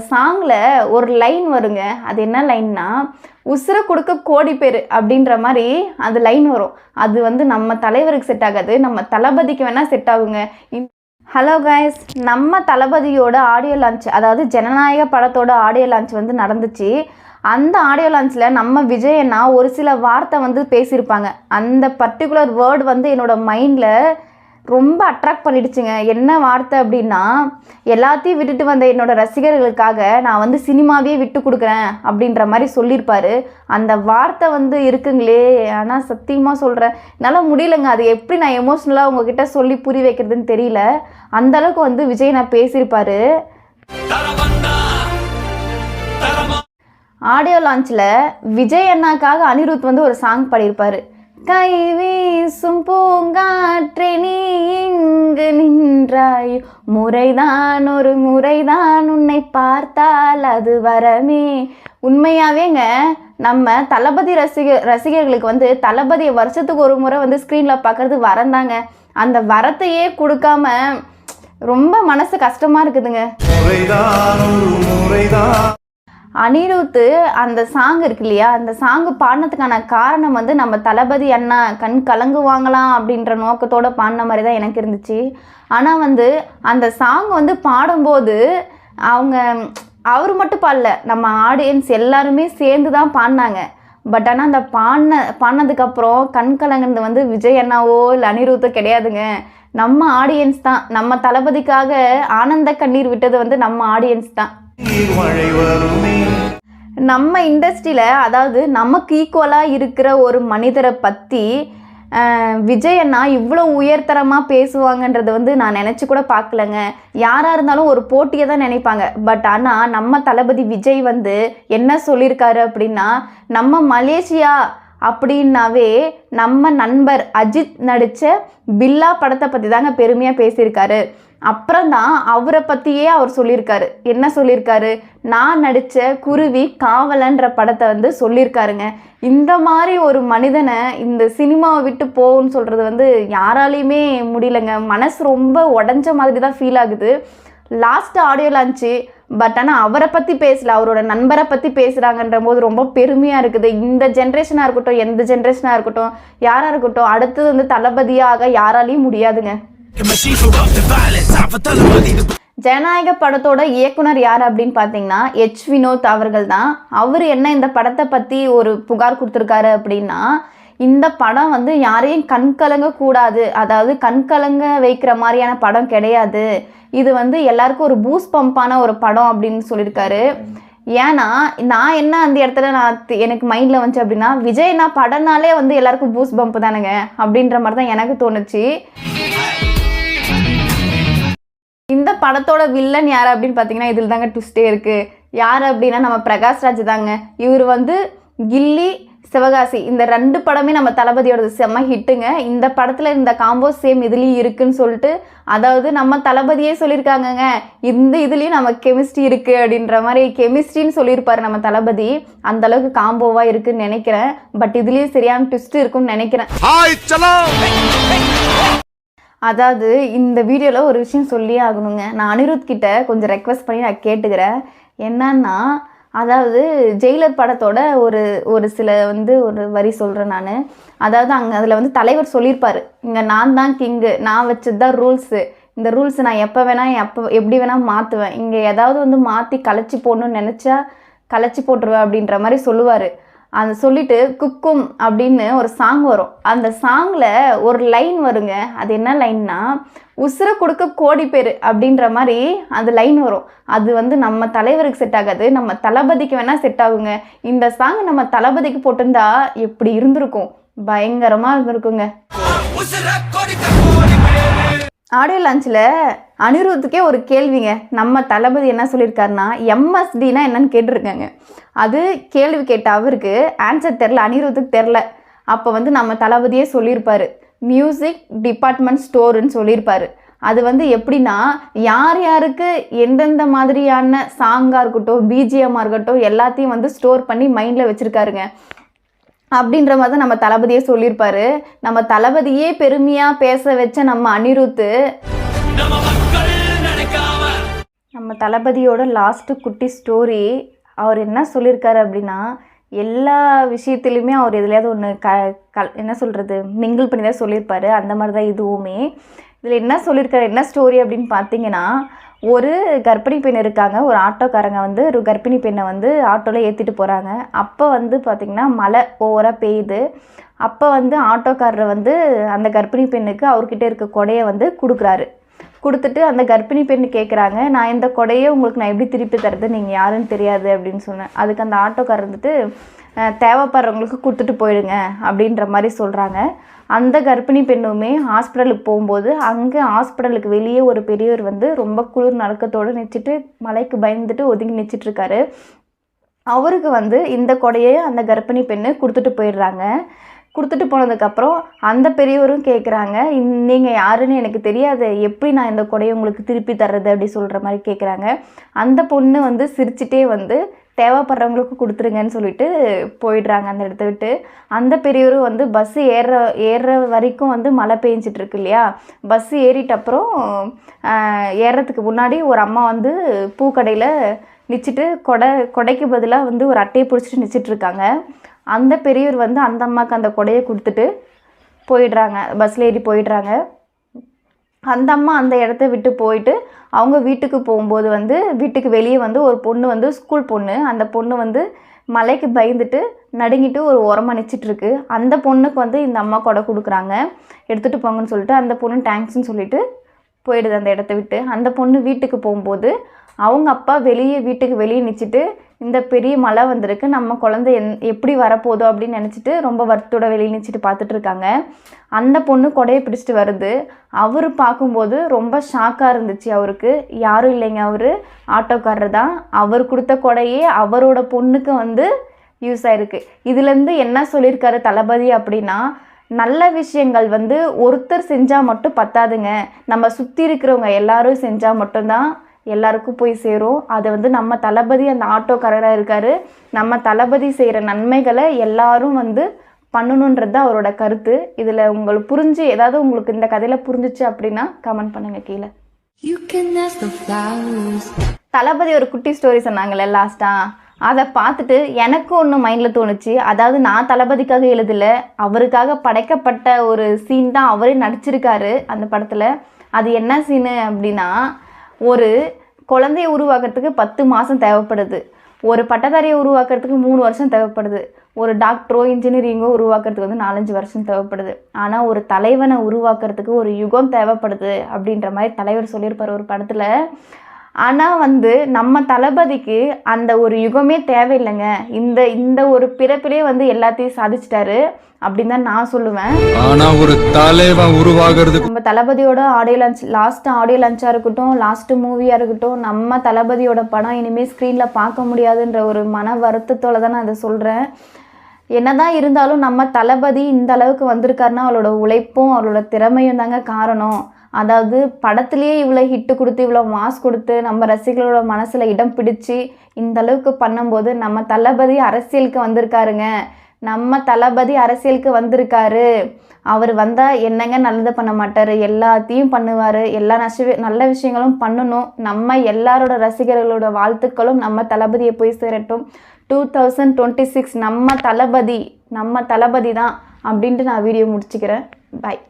சாங்கில் ஒரு லைன் வருங்க. அது என்ன லைன்னா, உசுரை கொடுக்க கோடி பேர் அப்படின்ற மாதிரி அது லைன் வரும். அது வந்து நம்ம தலைவருக்கு செட் ஆகாது, நம்ம தளபதிக்கு வேணால் செட் ஆகுங்க. ஹலோ கைஸ், நம்ம தளபதியோட ஆடியோ லான்ச், அதாவது ஜனநாயக படத்தோட ஆடியோ லான்ச் வந்து நடந்துச்சு. அந்த ஆடியோ லான்ச்சில் நம்ம விஜயண்ணா ஒரு சில வார்த்தை வந்து பேசியிருப்பாங்க. அந்த பர்டிகுலர் வேர்டு வந்து என்னோடய மைண்டில் ரொம்ப அட்ராக்ட் பண்ணிடுச்சுங்க. என்ன வார்த்தை அப்படின்னா, எல்லாத்தையும் விட்டுட்டு வந்த என்னோடய ரசிகர்களுக்காக நான் வந்து சினிமாவே விட்டு கொடுக்குறேன் அப்படின்ற மாதிரி சொல்லியிருப்பார். அந்த வார்த்தை வந்து இருக்குங்களே, ஆனால் சத்தியமாக சொல்கிறேன், என்னால் முடியலைங்க. அது எப்படி நான் எமோஷ்னலாக உங்ககிட்ட சொல்லி புரிய வைக்கிறதுன்னு தெரியல. அந்தளவுக்கு வந்து விஜய் நான் பேசியிருப்பார். ஆடியோ லான்ச்சில் விஜய் அண்ணாக்காக அனிருத் வந்து ஒரு சாங் பாடியிருப்பார். கை வீசும் பூங்காற்றே நீ இங்கு நின்றாய், முறைதான் ஒரு முறைதான் உன்னை பார்த்தால் அது வரமே. உண்மையாகவேங்க நம்ம தளபதி ரசிகர்களுக்கு வந்து தளபதியை வருஷத்துக்கு ஒரு முறை வந்து ஸ்க்ரீனில் பார்க்குறது வரந்தாங்க. அந்த வரத்தையே கொடுக்காம ரொம்ப மனசு கஷ்டமாக இருக்குதுங்க. அனிருத் அந்த சாங் இருக்கு இல்லையா, அந்த சாங்கு பாடினதுக்கான காரணம் வந்து நம்ம தளபதி அண்ணா கண் கலங்குவாங்களாம் அப்படின்ற நோக்கத்தோடு பாடின மாதிரி தான் எனக்கு இருந்துச்சு. ஆனால் வந்து அந்த சாங் வந்து பாடும்போது அவர் மட்டும் பாடல, நம்ம ஆடியன்ஸ் எல்லாருமே சேர்ந்து தான் பாடினாங்க. பட் ஆனால் அந்த பாடினதுக்கப்புறம் கண் கலங்குனது வந்து விஜய் அண்ணாவோ இல்லை அனிருத்தோ கிடையாதுங்க, நம்ம ஆடியன்ஸ் தான். நம்ம தளபதிக்காக ஆனந்த கண்ணீர் விட்டது வந்து நம்ம ஆடியன்ஸ் தான். நம்ம இண்டஸ்ட்ரியில், அதாவது நமக்கு ஈக்குவலாக இருக்கிற ஒரு மனிதரை பற்றி விஜய் அண்ணா இவ்வளோ உயர்தரமாக பேசுவாங்கன்றது வந்து நான் நினச்சி கூட பார்க்கலங்க. யாராக இருந்தாலும் ஒரு போட்டியை தான் நினைப்பாங்க. பட் ஆனால் நம்ம தளபதி விஜய் வந்து என்ன சொல்லியிருக்காரு அப்படின்னா, நம்ம மலேசியா அப்படின்னாவே நம்ம நண்பர் அஜித் நடித்த பில்லா படத்தை பற்றி தாங்க பெருமையாக பேசியிருக்காரு. அப்புறம் தான் அவரை பற்றியே அவர் சொல்லியிருக்காரு. என்ன சொல்லியிருக்காரு, நான் நடித்த குருவி காவலன்ற படத்தை வந்து சொல்லியிருக்காருங்க. இந்த மாதிரி ஒரு மனிதனை இந்த சினிமாவை விட்டு போகுன்னு சொல்கிறது வந்து யாராலையுமே முடியலைங்க. மனசு ரொம்ப உடஞ்ச மாதிரி தான் ஃபீல் ஆகுது. லாஸ்ட் ஆடியோ லான்ச்சு, பட் ஆனால் அவரை பற்றி பேசல, அவரோட நண்பரை பற்றி பேசுகிறாங்கன்ற போது ரொம்ப பெருமையாக இருக்குது. இந்த ஜென்ரேஷனாக இருக்கட்டும், எந்த ஜென்ரேஷனாக இருக்கட்டும், யாராக இருக்கட்டும், அடுத்தது வந்து தளபதியாக யாராலையும் முடியாதுங்க. ஜனநாயக படத்தோட இயக்குனர் யார் அப்படின்னு பார்த்தீங்கன்னா எச் வினோத் அவர்கள் தான். அவர் என்ன இந்த படத்தை பற்றி ஒரு புகார் கொடுத்துருக்காரு அப்படின்னா, இந்த படம் வந்து யாரையும் கண்கலங்க கூடாது, அதாவது கண்கலங்க வைக்கிற மாதிரியான படம் கிடையாது, இது வந்து எல்லாருக்கும் ஒரு பூஸ்ட் பம்பான ஒரு படம் அப்படின்னு சொல்லியிருக்காரு. ஏன்னா நான் என்ன அந்த இடத்துல எனக்கு மைண்டில் வந்துச்சு அப்படின்னா, விஜய் நான் படம்னாலே வந்து எல்லாருக்கும் பூஸ்ட் பம்ப் தானுங்க அப்படின்ற மாதிரி தான் எனக்கு தோணுச்சு. இந்த படத்தோட வில்லன் யார் அப்படின்னு பார்த்தீங்கன்னா, இதில் தாங்க ட்விஸ்டே இருக்குது. யார் அப்படின்னா நம்ம பிரகாஷ்ராஜ் தாங்க. இவர் வந்து கில்லி, சிவகாசி இந்த 2 படமே நம்ம தளபதியோட செம்ம ஹிட்டுங்க. இந்த படத்தில் இந்த காம்போ சேம் இதுலேயும் இருக்குதுன்னு சொல்லிட்டு, அதாவது நம்ம தளபதியே சொல்லியிருக்காங்கங்க, இந்த இதுலேயும் நம்ம கெமிஸ்ட்ரி இருக்குது அப்படின்ற மாதிரி கெமிஸ்ட்ரின்னு சொல்லியிருப்பார் நம்ம தளபதி. அந்தளவுக்கு காம்போவாக இருக்குதுன்னு நினைக்கிறேன். பட் இதுலேயும் சரியான ட்விஸ்ட் இருக்குன்னு நினைக்கிறேன். அதாவது இந்த வீடியோவில் ஒரு விஷயம் சொல்லியே ஆகணுங்க. நான் அனிருத் கிட்ட கொஞ்சம் ரெக்வஸ்ட் பண்ணி நான் கேட்டுக்கிறேன். என்னன்னா, அதாவது ஜெயிலர் படத்தோட ஒரு சில வந்து ஒரு வரி சொல்கிறேன் நான். அதாவது அதில் வந்து தலைவர் சொல்லியிருப்பார், இங்கே நான் தான் கிங்கு, நான் வச்சது தான் ரூல்ஸு, இந்த ரூல்ஸை நான் எப்போ வேணால் எப்படி வேணால் மாற்றுவேன், இங்கே ஏதாவது வந்து மாற்றி கலைச்சி போடணும்னு நினச்சா கலைச்சி போட்டுருவேன் அப்படின்ற மாதிரி சொல்லுவார். அதை சொல்லிவிட்டு குக்கும் அப்படின்னு ஒரு சாங் வரும். அந்த சாங்கில் ஒரு லைன் வருங்க. அது என்ன லைன்னா, உசுரை கொடுக்க கோடி பேர் அப்படின்ற மாதிரி அந்த லைன் வரும். அது வந்து நம்ம தலைவருக்கு செட் ஆகாது, நம்ம தளபதிக்கு வேணால் செட் ஆகுங்க. இந்த சாங் நம்ம தளபதிக்கு போட்டிருந்தா எப்படி இருந்திருக்கும், பயங்கரமாக இருந்திருக்குங்க. ஆடியோ லான்ச்சில் அனிருத்துக்கே ஒரு கேள்விங்க. நம்ம தளபதி என்ன சொல்லியிருக்காருன்னா, எம்எஸ்டினா என்னன்னு கேட்டிருக்காங்க. அது கேள்வி கேட்ட அவருக்கு ஆன்சர் தெரில, அனிருத்துக்கு தெரில. அப்போ வந்து நம்ம தளபதியே சொல்லியிருப்பார், மியூசிக் டிபார்ட்மெண்ட் ஸ்டோருன்னு சொல்லியிருப்பார். அது வந்து எப்படின்னா, யார் யாருக்கு எந்தெந்த மாதிரியான சாங்காக இருக்கட்டும், பிஜிஎம்மாக இருக்கட்டும், எல்லாத்தையும் வந்து ஸ்டோர் பண்ணி மைண்டில் வச்சுருக்காருங்க. அப்படின்ற மாதிரி தான் நம்ம தளபதியே சொல்லியிருப்பாரு. நம்ம தளபதியே பெருமையாக பேச வச்ச நம்ம அனிருத் நம்ம தளபதியோட லாஸ்ட்டு குட்டி ஸ்டோரி அவர் என்ன சொல்லியிருக்காரு அப்படின்னா, எல்லா விஷயத்துலையுமே அவர் எதுலையாவது ஒன்று என்ன சொல்கிறது, மிங்கிள் பண்ணி தான் சொல்லியிருப்பார். அந்த மாதிரி தான் இதுவுமே. இதில் என்ன சொல்லியிருக்காரு, என்ன ஸ்டோரி அப்படின்னு பார்த்தீங்கன்னா, ஒரு கர்ப்பிணி பெண் இருக்காங்க. ஒரு ஆட்டோக்காரங்க வந்து ஒரு கர்ப்பிணி பெண்ணை வந்து ஆட்டோவில் ஏற்றிட்டு போகிறாங்க. அப்போ வந்து பார்த்திங்கன்னா மழை ஓவராக பெய்யுது. அப்போ வந்து ஆட்டோக்காரர் வந்து அந்த கர்ப்பிணி பெண்ணுக்கு அவர்கிட்ட இருக்க கொடையை வந்து கொடுத்துட்டு அந்த கர்ப்பிணி பெண்ணு கேட்குறாங்க, நான் இந்த கொடையை உங்களுக்கு நான் எப்படி திருப்பி தரது, நீங்கள் யாருன்னு தெரியாது அப்படின்னு சொன்னேன். அதுக்கு அந்த ஆட்டோக்காரர் வந்துட்டு தேவைப்படுறவங்களுக்கு கொடுத்துட்டு போயிடுங்க அப்படின்ற மாதிரி சொல்கிறாங்க. அந்த கர்ப்பிணி பெண்ணுமே ஹாஸ்பிட்டலுக்கு போகும்போது அங்கே ஹாஸ்பிட்டலுக்கு வெளியே ஒரு பெரியவர் வந்து ரொம்ப குளிர் நடுக்கத்தோடு நிற்சிட்டு மலைக்கு பயந்துட்டு ஒதுங்கி நிற்சிட்ருக்காரு. அவருக்கு வந்து இந்த கொடையை அந்த கர்ப்பிணி பெண்ணு கொடுத்துட்டு போயிடுறாங்க. கொடுத்துட்டு போனதுக்கப்புறம் அந்த பெரியவரும் கேட்குறாங்க, நீங்கள் யாருன்னு எனக்கு தெரியாது, எப்படி நான் இந்த கொடையை உங்களுக்கு திருப்பி தர்றது அப்படி சொல்கிற மாதிரி கேட்குறாங்க. அந்த பொண்ணு வந்து சிரிச்சிட்டே வந்து தேவைப்படுறவங்களுக்கு கொடுத்துருங்கன்னு சொல்லிட்டு போயிடுறாங்க அந்த இடத்த விட்டு. அந்த பெரியவரும் வந்து பஸ்ஸு ஏறுற வரைக்கும் வந்து மழை பெஞ்சிட்ருக்கு இல்லையா, பஸ்ஸு ஏறிட்ட அப்புறம் ஏறுறதுக்கு முன்னாடி ஒரு அம்மா வந்து பூக்கடையில் நிச்சிட்டு கொடைக்கு பதிலாக வந்து ஒரு அட்டையை பிடிச்சிட்டு நிச்சிட்ருக்காங்க. அந்த பெரியவர் வந்து அந்த அம்மாவுக்கு அந்த கொடையை கொடுத்துட்டு போயிடுறாங்க, பஸ்ஸில் ஏறி போயிடுறாங்க. அந்த அம்மா அந்த இடத்த விட்டு போயிட்டு அவங்க வீட்டுக்கு போகும்போது வந்து வீட்டுக்கு வெளியே வந்து ஒரு பொண்ணு வந்து ஸ்கூல் பொண்ணு, அந்த பொண்ணு வந்து மலைக்கு பயந்துட்டு நடுங்கிட்டு ஒரு ஓரமாக நிச்சிட்ருக்கு. அந்த பொண்ணுக்கு வந்து இந்த அம்மா கொடை கொடுக்குறாங்க, எடுத்துகிட்டு போங்கன்னு சொல்லிட்டு. அந்த பொண்ணு தேங்க்ஸ்ன்னு சொல்லிட்டு போயிடுது அந்த இடத்த விட்டு. அந்த பொண்ணு வீட்டுக்கு போகும்போது அவங்க அப்பா வீட்டுக்கு வெளியே நிச்சிட்டு, இந்த பெரிய மழை வந்திருக்கு, நம்ம குழந்தை எப்படி வரப்போதோ அப்படின்னு நினச்சிட்டு ரொம்ப வருத்தோட வெளியே நிச்சிட்டு பார்த்துட்டு இருக்காங்க. அந்த பொண்ணு கொடையை பிடிச்சிட்டு வருது. அவர் பார்க்கும்போது ரொம்ப ஷாக்காக இருந்துச்சு அவருக்கு. யாரும் இல்லைங்க, அவர் ஆட்டோக்காரர் தான். அவர் கொடுத்த கொடையே அவரோட பொண்ணுக்கு வந்து யூஸ் ஆகிருக்கு. இதுலேருந்து என்ன சொல்லியிருக்காரு தளபதி அப்படின்னா, நல்ல விஷயங்கள் வந்து ஒருத்தர் செஞ்சால் மட்டும் பத்தாதுங்க, நம்ம சுற்றி இருக்கிறவங்க எல்லாரும் செஞ்சால் மட்டும்தான் எல்லாருக்கும் போய் சேரும். அதை வந்து நம்ம தளபதி அந்த ஆட்டோக்காரராக இருக்கார், நம்ம தளபதி செய்கிற நன்மைகளை எல்லாரும் வந்து பண்ணணுன்றது அவரோட கருத்து. இதில் உங்களுக்கு ஏதாவது உங்களுக்கு இந்த கதையில் புரிஞ்சிச்சு அப்படின்னா கமெண்ட் பண்ணுங்கள் கீழே. தளபதி ஒரு குட்டி ஸ்டோரி சொன்னாங்கல்ல லாஸ்ட்டாக, அதை பார்த்துட்டு எனக்கு ஒன்று மைண்டில் தோணுச்சு. அதாவது நான் தளபதிக்காக எழுதலை, அவருக்காக படைக்கப்பட்ட ஒரு சீன் தான் அவரே நடிச்சிருக்காரு அந்த படத்தில். அது என்ன சீனு அப்படின்னா, ஒரு குழந்தைய உருவாக்குறதுக்கு 10 மாதம் தேவைப்படுது, ஒரு பட்டதாரியை உருவாக்குறதுக்கு 3 வருஷம் தேவைப்படுது, ஒரு டாக்டரோ இன்ஜினியரிங்கோ உருவாக்குறதுக்கு வந்து 4-5 வருஷம் தேவைப்படுது. ஆனால் ஒரு தலைவனை உருவாக்குறதுக்கு ஒரு யுகம் தேவைப்படுது அப்படின்ற மாதிரி தலைவர் சொல்லியிருப்பார் ஒரு படத்தில். ஆனால் வந்து நம்ம தளபதிக்கு அந்த ஒரு யுகமே தேவையில்லைங்க, இந்த ஒரு பிறப்பிலே வந்து எல்லாத்தையும் சாதிச்சிட்டாரு அப்படின்னு தான் நான் சொல்லுவேன். ஆனால் ஒரு தலைவன் உருவாகிறது நம்ம தளபதியோட லாஸ்ட் ஆடியோ லான்ச்சாக இருக்கட்டும், லாஸ்ட் மூவியாக இருக்கட்டும், நம்ம தளபதியோட படம் இனிமேல் ஸ்க்ரீனில் பார்க்க முடியாதுன்ற ஒரு மன வருத்தத்தோடு தான் நான் அதை சொல்கிறேன். என்னதான் இருந்தாலும் நம்ம தளபதி இந்த அளவுக்கு வந்திருக்காருன்னா அவளோட உழைப்பும் அவளோட திறமையும் தாங்க காரணம். அதாவது படத்துலேயே இவ்வளோ ஹிட்டு கொடுத்து இவ்வளோ மாஸ் கொடுத்து நம்ம ரசிகர்களோட மனசில் இடம் பிடிச்சி இந்த அளவுக்கு பண்ணும்போது நம்ம தளபதி அரசியலுக்கு வந்திருக்காருங்க, நம்ம தளபதி அரசியலுக்கு வந்திருக்காரு. அவர் வந்தால் என்னங்க நல்லது பண்ண மாட்டார், எல்லாத்தையும் பண்ணுவார், எல்லா நல்ல விஷயங்களும் பண்ணணும். நம்ம எல்லாரோட ரசிகர்களோட வாழ்த்துக்களும் நம்ம தளபதியை போய் சேரட்டும். 2026 நம்ம தளபதி தான் அப்படின்ட்டு நான் வீடியோ முடிச்சுக்கிறேன். பாய்.